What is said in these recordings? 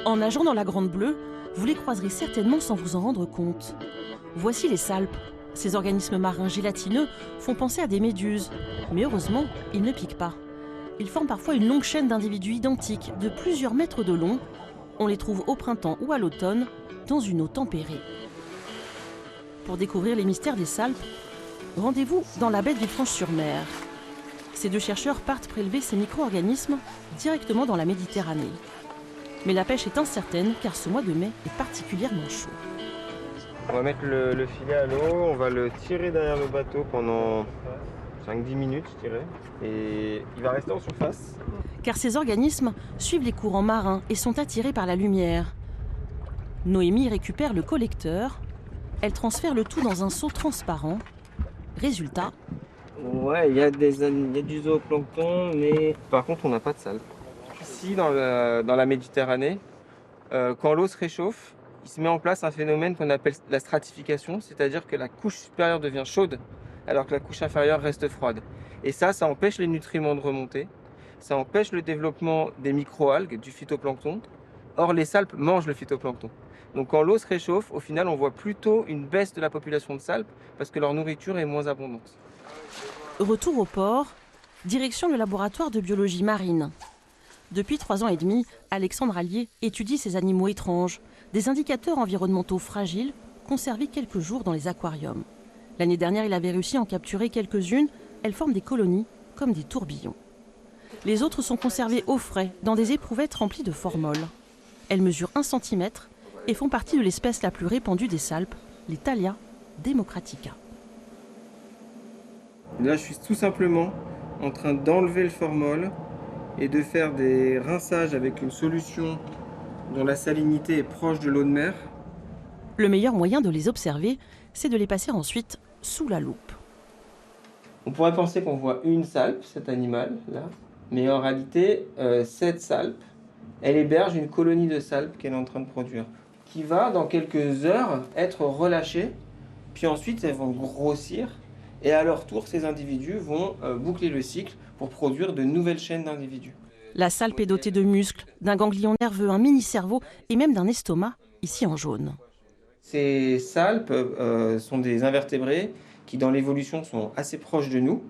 En nageant dans la Grande Bleue, vous les croiserez certainement sans vous en rendre compte. Voici les salpes. Ces organismes marins gélatineux font penser à des méduses. Mais heureusement, ils ne piquent pas. Ils forment parfois une longue chaîne d'individus identiques de plusieurs mètres de long. On les trouve au printemps ou à l'automne, dans une eau tempérée. Pour découvrir les mystères des salpes, rendez-vous dans la baie de Villefranche-sur-Mer. Ces deux chercheurs partent prélever ces micro-organismes directement dans la Méditerranée. Mais la pêche est incertaine car ce mois de mai est particulièrement chaud. On va mettre le filet à l'eau, on va le tirer derrière le bateau pendant 5-10 minutes, je dirais. Et il va rester en surface. Car ces organismes suivent les courants marins et sont attirés par la lumière. Noémie récupère le collecteur. Elle transfère le tout dans un seau transparent. Résultat. Ouais, il y a du zooplancton, mais par contre, on n'a pas de salpes. Ici, dans la Méditerranée, quand l'eau se réchauffe, il se met en place un phénomène qu'on appelle la stratification, c'est-à-dire que la couche supérieure devient chaude, alors que la couche inférieure reste froide. Et ça empêche les nutriments de remonter, ça empêche le développement des microalgues, du phytoplancton. Or, les salpes mangent le phytoplancton. Donc quand l'eau se réchauffe, au final, on voit plutôt une baisse de la population de salpes parce que leur nourriture est moins abondante. Retour au port, direction le laboratoire de biologie marine. Depuis 3 ans et demi, Alexandre Allier étudie ces animaux étranges, des indicateurs environnementaux fragiles conservés quelques jours dans les aquariums. L'année dernière, il avait réussi à en capturer quelques-unes. Elles forment des colonies comme des tourbillons. Les autres sont conservées au frais dans des éprouvettes remplies de formol. Elles mesurent 1 cm et font partie de l'espèce la plus répandue des salpes, les Thalia democratica. Là, je suis tout simplement en train d'enlever le formol et de faire des rinçages avec une solution dont la salinité est proche de l'eau de mer. Le meilleur moyen de les observer, c'est de les passer ensuite sous la loupe. On pourrait penser qu'on voit une salpe, cet animal, là, mais en réalité, cette salpe, elle héberge une colonie de salpes qu'elle est en train de produire, qui va, dans quelques heures, être relâchée, puis ensuite, elles vont grossir, et à leur tour, ces individus vont boucler le cycle pour produire de nouvelles chaînes d'individus. La salpe est dotée de muscles, d'un ganglion nerveux, un mini-cerveau et même d'un estomac, ici en jaune. Ces salpes sont des invertébrés qui, dans l'évolution, sont assez proches de nous,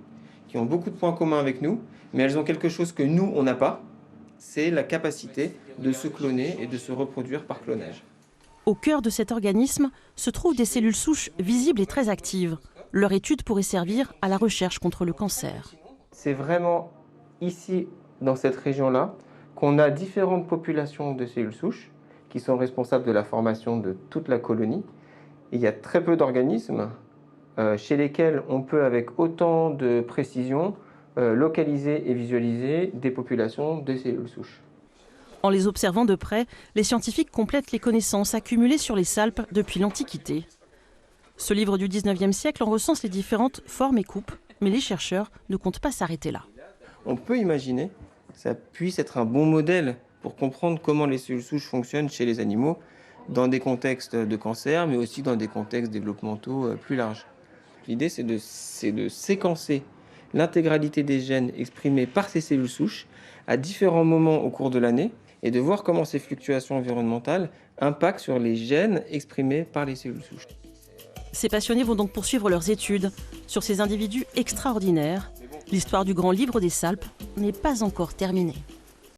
qui ont beaucoup de points communs avec nous, mais elles ont quelque chose que nous, on n'a pas, c'est la capacité de se cloner et de se reproduire par clonage. Au cœur de cet organisme se trouvent des cellules souches visibles et très actives. Leur étude pourrait servir à la recherche contre le cancer. C'est vraiment ici, dans cette région-là, qu'on a différentes populations de cellules souches qui sont responsables de la formation de toute la colonie. Et il y a très peu d'organismes chez lesquels on peut, avec autant de précision, localiser et visualiser des populations de cellules souches. En les observant de près, les scientifiques complètent les connaissances accumulées sur les salpes depuis l'Antiquité. Ce livre du 19e siècle en recense les différentes formes et coupes, mais les chercheurs ne comptent pas s'arrêter là. On peut imaginer que ça puisse être un bon modèle pour comprendre comment les cellules souches fonctionnent chez les animaux dans des contextes de cancer, mais aussi dans des contextes développementaux plus larges. L'idée, c'est de séquencer l'intégralité des gènes exprimés par ces cellules souches à différents moments au cours de l'année et de voir comment ces fluctuations environnementales impactent sur les gènes exprimés par les cellules souches. Ces passionnés vont donc poursuivre leurs études sur ces individus extraordinaires. L'histoire du grand livre des salpes n'est pas encore terminée.